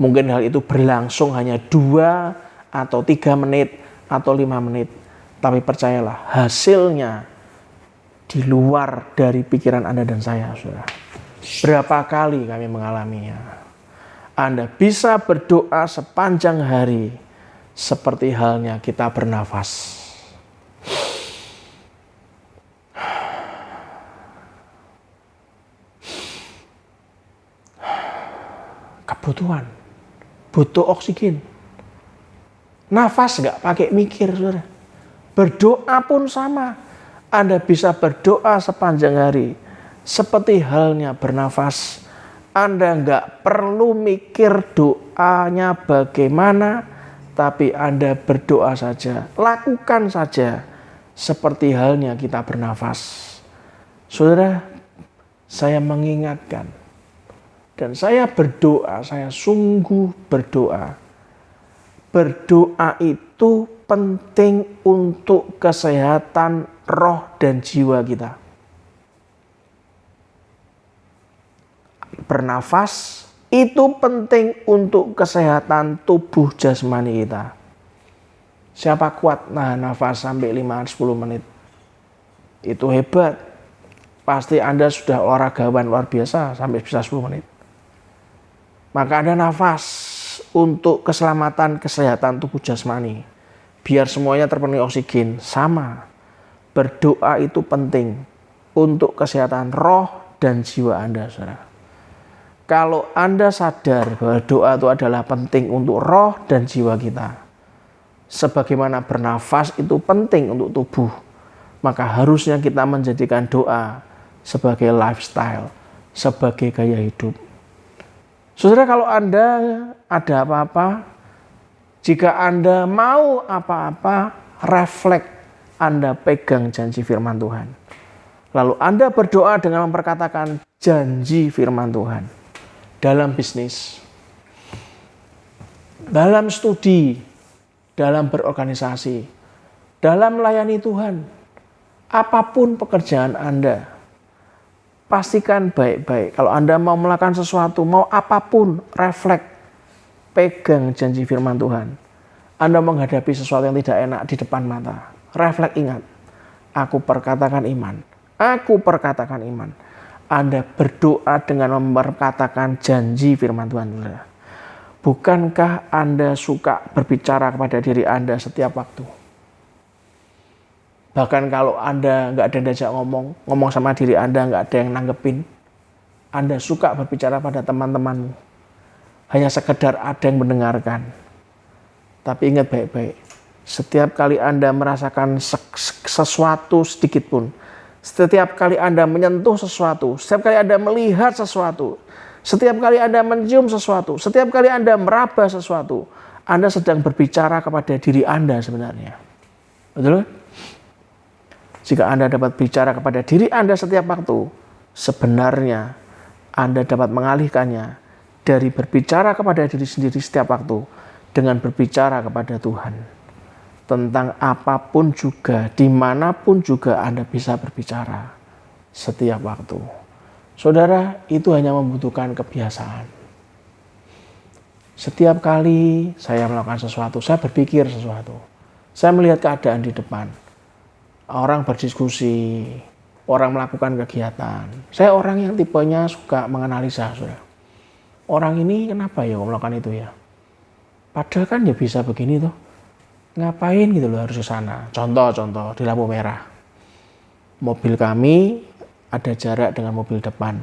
Mungkin hal itu berlangsung hanya 2 atau 3 menit atau 5 menit. Tapi percayalah, hasilnya di luar dari pikiran Anda dan saya, saudara. Berapa kali kami mengalaminya. Anda bisa berdoa sepanjang hari seperti halnya kita bernafas. Kebutuhan, butuh oksigen. Nafas nggak pakai mikir, saudara. Berdoa pun sama. Anda bisa berdoa sepanjang hari seperti halnya bernafas. Anda nggak perlu mikir doanya bagaimana, tapi Anda berdoa saja. Lakukan saja seperti halnya kita bernafas. Saudara, saya mengingatkan dan saya berdoa, saya sungguh berdoa. Berdoa itu penting untuk kesehatan roh dan jiwa kita. Bernafas itu penting untuk kesehatan tubuh jasmani kita. Siapa kuat nahan nafas sampai 5-10 menit? Itu hebat. Pasti Anda sudah olahragawan luar biasa sampai bisa 10 menit. Maka Anda nafas untuk keselamatan kesehatan tubuh jasmani. Biar semuanya terpenuhi oksigen. Sama. Berdoa itu penting untuk kesehatan roh dan jiwa Anda, saudara. Kalau Anda sadar bahwa doa itu adalah penting untuk roh dan jiwa kita, sebagaimana bernafas itu penting untuk tubuh, maka harusnya kita menjadikan doa sebagai lifestyle, sebagai gaya hidup. Saudara, kalau Anda ada apa-apa, jika Anda mau apa-apa, refleks, Anda pegang janji firman Tuhan. Lalu Anda berdoa dengan memperkatakan janji firman Tuhan. Dalam bisnis, dalam studi, dalam berorganisasi, dalam melayani Tuhan, apapun pekerjaan Anda, pastikan baik-baik. Kalau Anda mau melakukan sesuatu, mau apapun, refleks, pegang janji firman Tuhan. Anda menghadapi sesuatu yang tidak enak di depan mata, refleks, ingat, aku perkatakan iman, aku perkatakan iman. Anda berdoa dengan memperkatakan janji firman Tuhan. bukankah Anda suka berbicara kepada diri Anda setiap waktu? Bahkan kalau Anda nggak ada yang diajak ngomong sama diri Anda, nggak ada yang nanggepin, Anda suka berbicara pada teman-temanmu. Hanya sekedar ada yang mendengarkan. Tapi ingat baik-baik, setiap kali Anda merasakan sesuatu sedikit pun, setiap kali Anda menyentuh sesuatu, setiap kali Anda melihat sesuatu, setiap kali Anda mencium sesuatu, setiap kali Anda meraba sesuatu, Anda sedang berbicara kepada diri Anda sebenarnya. Betul? Jika Anda dapat bicara kepada diri Anda setiap waktu, sebenarnya Anda dapat mengalihkannya dari berbicara kepada diri sendiri setiap waktu dengan berbicara kepada Tuhan. Tentang apapun juga, dimanapun juga Anda bisa berbicara setiap waktu. Saudara, itu hanya membutuhkan kebiasaan. Setiap kali saya melakukan sesuatu, saya berpikir sesuatu, saya melihat keadaan di depan, orang berdiskusi, orang melakukan kegiatan. Saya orang yang tipenya suka menganalisa, saudara. Orang ini kenapa ya melakukan itu ya? Padahal kan ya bisa begini tuh. Ngapain gitu loh harus ke sana. Contoh di lampu merah. Mobil kami ada jarak dengan mobil depan.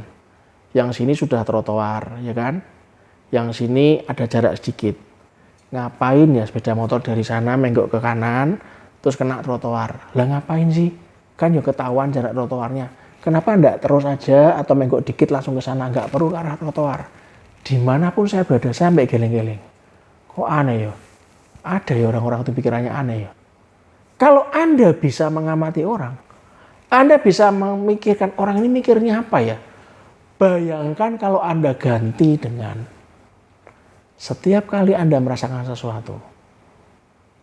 Yang sini sudah trotoar, ya kan? Yang sini ada jarak sedikit. Ngapain ya sepeda motor dari sana menggok ke kanan, terus kena trotoar. Lah ngapain sih? Kan ya ketahuan jarak trotoarnya. Kenapa enggak terus aja atau menggok dikit langsung ke sana, enggak perlu ke arah trotoar. Dimanapun saya berada, saya sampai geleng-geleng. Kok aneh ya? Ada ya orang-orang itu pikirannya aneh ya. Kalau Anda bisa mengamati orang, Anda bisa memikirkan orang ini mikirnya apa ya. Bayangkan kalau Anda ganti dengan setiap kali Anda merasakan sesuatu,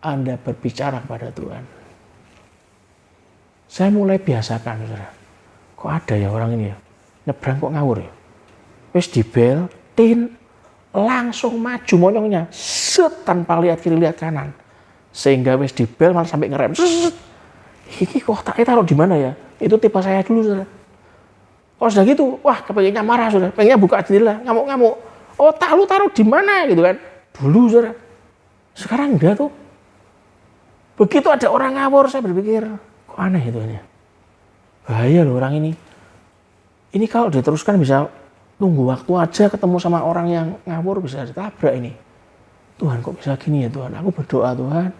Anda berbicara kepada Tuhan. Saya mulai biasakan, saudara. Kok ada ya orang ini ya? Nyebrang kok ngawur ya? Wis dibel, tin, langsung maju monyongnya, set, tanpa lihat kiri lihat kanan, sehingga wis dibel malah sampai ngerem. Iki kok tak taruh di mana ya? Itu tipe saya dulu, saudara. Kalau sudah gitu, wah kepengennya marah, saudara. Pengennya buka jendela, ngamuk-ngamuk. Oh, taruh di mana gitu kan? Dulu, saudara. Sekarang enggak tuh. Begitu ada orang ngawur, saya berpikir, kok aneh itu ya? Bahaya loh orang ini. Ini kalau diteruskan bisa tunggu waktu aja ketemu sama orang yang ngawur bisa ditabrak ini. Tuhan kok bisa gini ya Tuhan? Aku berdoa Tuhan,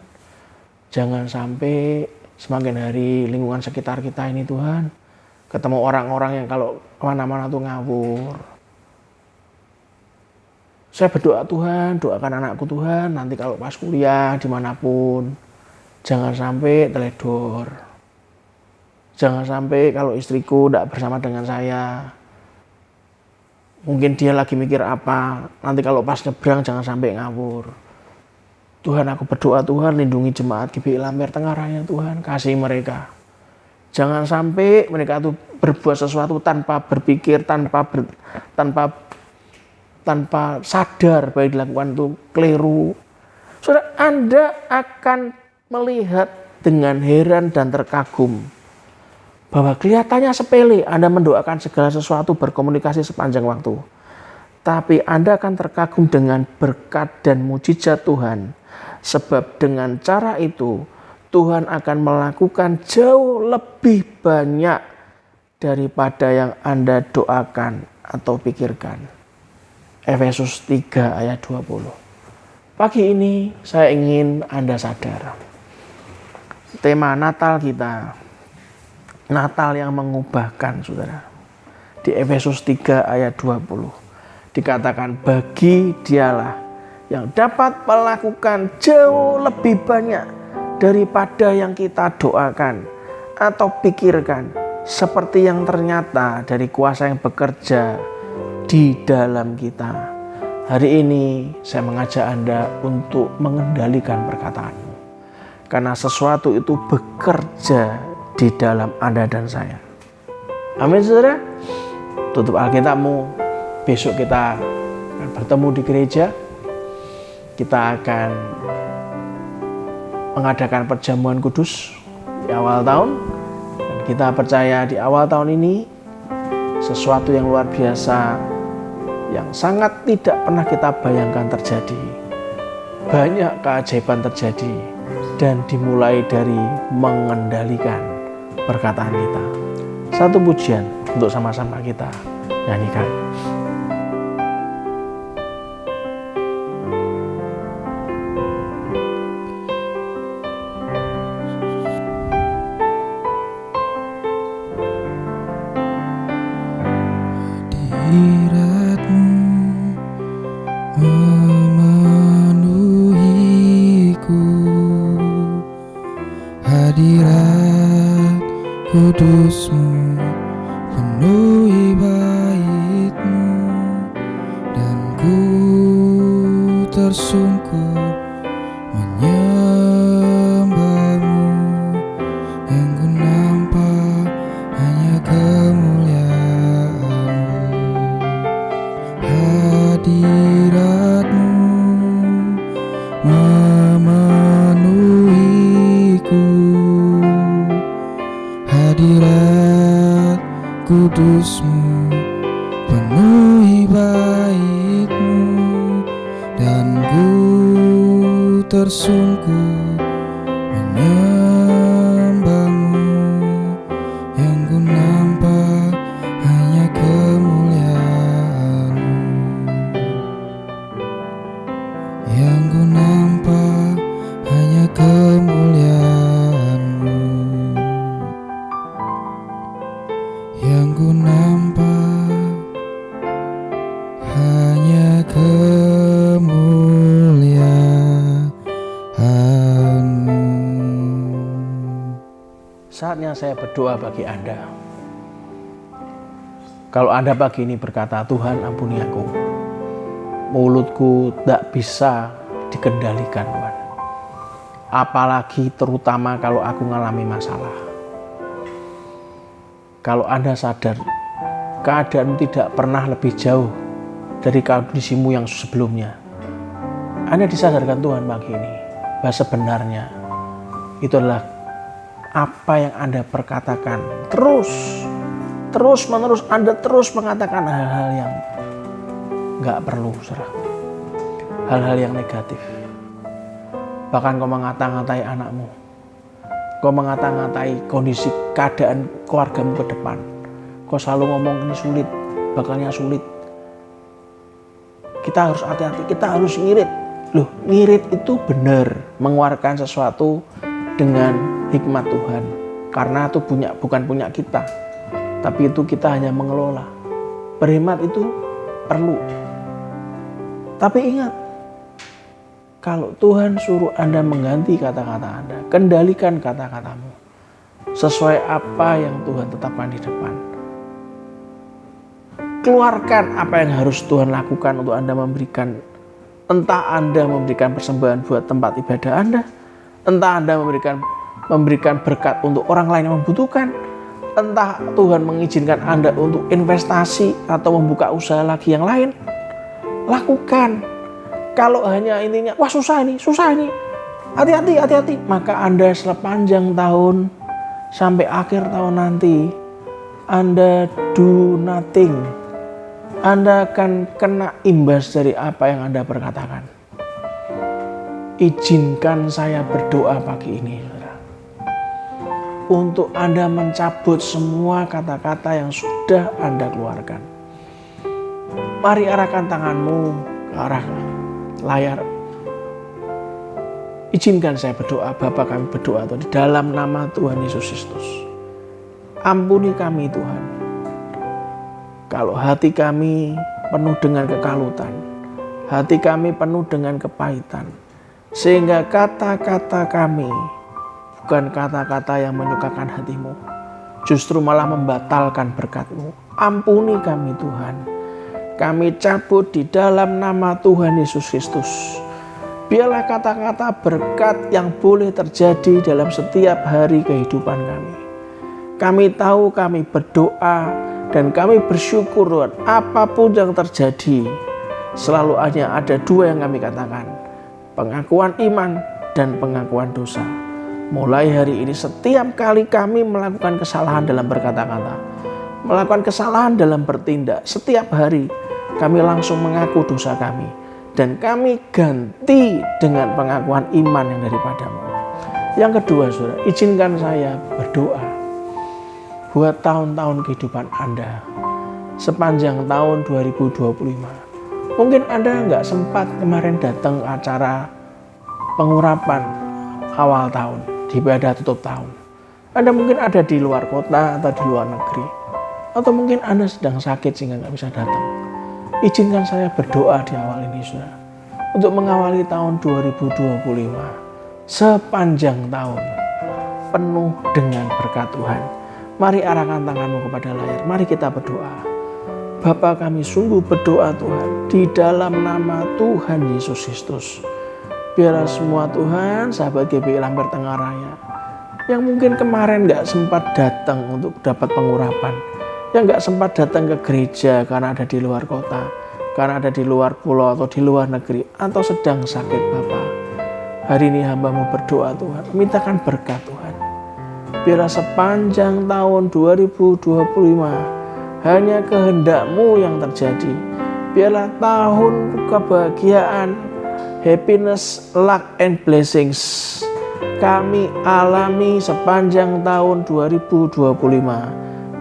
jangan sampai semakin hari lingkungan sekitar kita ini Tuhan, ketemu orang-orang yang kalau kemana-mana tuh ngawur. Saya berdoa Tuhan, doakan anakku Tuhan, nanti kalau pas kuliah dimanapun, jangan sampai teledor. Jangan sampai kalau istriku tidak bersama dengan saya, mungkin dia lagi mikir apa, nanti kalau pas nyebrang jangan sampai ngawur. Tuhan, aku berdoa Tuhan, lindungi jemaat GBI Lamber Tengah Raya Tuhan, kasih mereka. Jangan sampai mereka itu berbuat sesuatu tanpa berpikir, tanpa sadar bahwa yang dilakukan itu keliru. Saudara, Anda akan melihat dengan heran dan terkagum bahwa kelihatannya sepele, Anda mendoakan segala sesuatu, berkomunikasi sepanjang waktu. Tapi Anda akan terkagum dengan berkat dan mujizat Tuhan. Sebab dengan cara itu, Tuhan akan melakukan jauh lebih banyak daripada yang Anda doakan atau pikirkan. Efesus 3 ayat 20. Pagi ini saya ingin Anda sadar. Tema Natal kita, Natal yang mengubahkan, saudara. Di Efesus 3 ayat 20 dikatakan, bagi dialah yang dapat melakukan jauh lebih banyak daripada yang kita doakan atau pikirkan, seperti yang ternyata dari kuasa yang bekerja di dalam kita. Hari ini saya mengajak Anda untuk mengendalikan perkataanmu, karena sesuatu itu bekerja di dalam Anda dan saya. Amin, saudara. Tutup Alkitabmu. Besok kita akan bertemu di gereja. Kita akan mengadakan perjamuan kudus di awal tahun. Dan kita percaya di awal tahun ini sesuatu yang luar biasa yang sangat tidak pernah kita bayangkan terjadi. Banyak keajaiban terjadi dan dimulai dari mengendalikan perkataan kita. Satu pujian untuk sama-sama kita nyanyikan. Hadiratmu memenuhiku, hadirat kudusmu penuhi baitmu, dan ku tersungkur menyembahmu, yang ku nampak hanya kemuliaanmu. Hadiratmu memenuhiku, hadirat kudusmu penuhi baitmu, dan ku tersungkur menyembahmu, yang ku nampak hanya kemuliaanmu, yang ku nampak hanya kemuliaanmu, yang ku nampak hanya kemuliaanmu. Saatnya saya berdoa bagi Anda. Kalau Anda pagi ini berkata, Tuhan ampuni aku, mulutku tak bisa dikendalikan Tuhan. Apalagi terutama kalau aku mengalami masalah. Kalau Anda sadar keadaanmu tidak pernah lebih jauh dari kondisimu yang sebelumnya, Anda disadarkan Tuhan pagi ini bahwa sebenarnya itu adalah apa yang Anda perkatakan terus menerus. Anda terus mengatakan hal-hal yang gak perlu, saudara. Hal-hal yang negatif. Bahkan kau mengata-ngatai anakmu, kau mengata-ngatai kondisi keadaan keluargamu ke depan. Kau selalu ngomong ini sulit, bakalnya sulit. Kita harus hati-hati, kita harus ngirit. Loh, ngirit itu benar, mengeluarkan sesuatu dengan hikmat Tuhan. Karena itu bukan punya kita, tapi itu kita hanya mengelola. Berhemat itu perlu. Tapi ingat, kalau Tuhan suruh Anda mengganti kata-kata Anda, kendalikan kata-katamu sesuai apa yang Tuhan tetapkan di depan. Keluarkan apa yang harus Tuhan lakukan untuk Anda memberikan. Entah Anda memberikan persembahan buat tempat ibadah Anda, entah Anda memberikan berkat untuk orang lain yang membutuhkan, entah Tuhan mengizinkan Anda untuk investasi atau membuka usaha lagi yang lain, lakukan. Kalau hanya intinya, wah susah ini, hati-hati, maka Anda sepanjang tahun sampai akhir tahun nanti, Anda do nothing. Anda akan kena imbas dari apa yang Anda perkatakan. Izinkan saya berdoa pagi ini, saudara, untuk Anda mencabut semua kata-kata yang sudah Anda keluarkan. Mari arahkan tanganmu ke arah layar. Izinkan saya berdoa, Bapa kami berdoa Tuhan, di dalam nama Tuhan Yesus Kristus. Ampuni kami Tuhan, kalau hati kami penuh dengan kekalutan, hati kami penuh dengan kepahitan, sehingga kata-kata kami bukan kata-kata yang menyukakan hatimu, justru malah membatalkan berkat-Mu. Ampuni kami Tuhan. Kami cabut di dalam nama Tuhan Yesus Kristus. Biarlah kata-kata berkat yang boleh terjadi dalam setiap hari kehidupan kami. Kami tahu kami berdoa dan kami bersyukur Tuhan, apapun yang terjadi, selalu hanya ada dua yang kami katakan, pengakuan iman dan pengakuan dosa. Mulai hari ini setiap kali kami melakukan kesalahan dalam berkata-kata, melakukan kesalahan dalam bertindak, setiap hari kami langsung mengaku dosa kami. Dan kami ganti dengan pengakuan iman yang daripadamu. Yang kedua, saudara, izinkan saya berdoa buat tahun-tahun kehidupan Anda sepanjang tahun 2025. Mungkin Anda nggak sempat kemarin datang acara pengurapan awal tahun, di ibadah tutup tahun. Anda mungkin ada di luar kota atau di luar negeri. Atau mungkin Anda sedang sakit sehingga nggak bisa datang. Izinkan saya berdoa di awal ini, saudara, untuk mengawali tahun 2025 sepanjang tahun penuh dengan berkat Tuhan. Mari arahkan tanganmu kepada layar. Mari kita berdoa. Bapa, kami sungguh berdoa Tuhan di dalam nama Tuhan Yesus Kristus. Biarlah semua Tuhan, sahabat GBI Lampir Tengah Raya, yang mungkin kemarin gak sempat datang untuk dapat pengurapan, yang gak sempat datang ke gereja karena ada di luar kota, karena ada di luar pulau atau di luar negeri, atau sedang sakit Bapa. Hari ini hamba-Mu berdoa Tuhan, mintakan berkat Tuhan. Biarlah sepanjang tahun 2025 hanya kehendak-Mu yang terjadi. Biarlah tahun kebahagiaan, happiness, luck, and blessings kami alami sepanjang tahun 2025.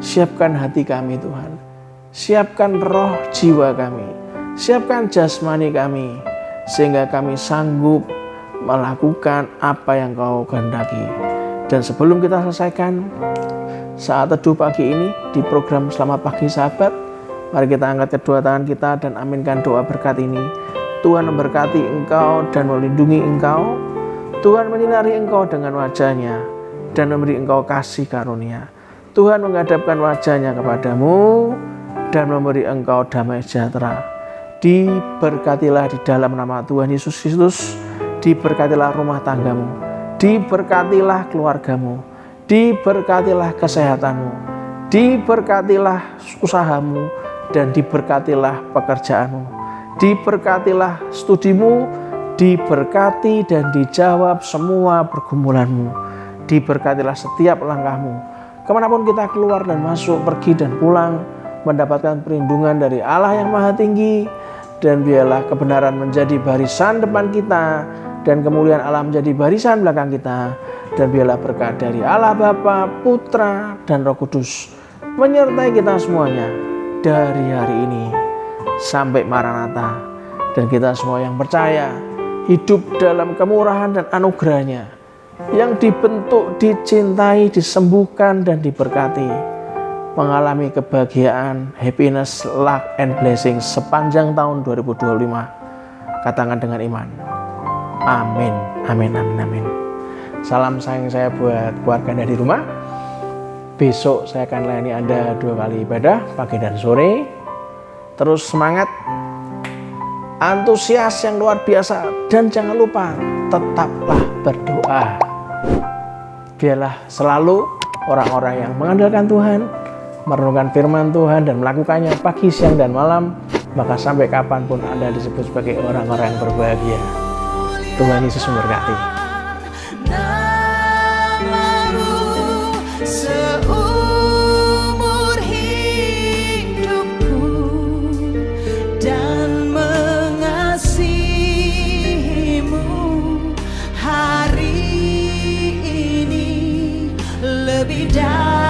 Siapkan hati kami Tuhan, siapkan roh jiwa kami, siapkan jasmani kami, sehingga kami sanggup melakukan apa yang Kau kehendaki. Dan sebelum kita selesaikan saat teduh pagi ini di program Selamat Pagi Sahabat, mari kita angkat kedua tangan kita dan aminkan doa berkat ini. Tuhan memberkati engkau dan melindungi engkau. Tuhan menyinari engkau dengan wajah-Nya dan memberi engkau kasih karunia. Tuhan menghadapkan wajah-Nya kepadamu dan memberi engkau damai sejahtera. Diberkatilah di dalam nama Tuhan Yesus Kristus. Diberkatilah rumah tanggamu. Diberkatilah keluargamu. Diberkatilah kesehatanmu. Diberkatilah usahamu dan diberkatilah pekerjaanmu. Diberkatilah studimu. Diberkati dan dijawab semua pergumulanmu. Diberkatilah setiap langkahmu. Kemanapun kita keluar dan masuk, pergi dan pulang, mendapatkan perlindungan dari Allah yang Maha Tinggi. Dan biarlah kebenaran menjadi barisan depan kita, dan kemuliaan Allah menjadi barisan belakang kita. Dan biarlah berkat dari Allah Bapa, Putra, dan Roh Kudus menyertai kita semuanya dari hari ini sampai Maranatha. Dan kita semua yang percaya hidup dalam kemurahan dan anugerah-Nya, yang dibentuk, dicintai, disembuhkan, dan diberkati, mengalami kebahagiaan, happiness, luck, and blessings sepanjang tahun 2025. Katakan dengan iman, amin, amin, amin, amin. Salam sayang saya buat keluarga Anda di rumah. Besok saya akan layani Anda 2 kali ibadah, pagi dan sore. Terus semangat, antusias yang luar biasa, dan jangan lupa tetaplah berdoa. Biarlah selalu orang-orang yang mengandalkan Tuhan, merenungkan firman Tuhan dan melakukannya pagi, siang, dan malam, maka sampai kapanpun Anda disebut sebagai orang-orang yang berbahagia. Tuhan Yesus memberkati. Seumur hidupku dan mengasihimu hari ini lebih dari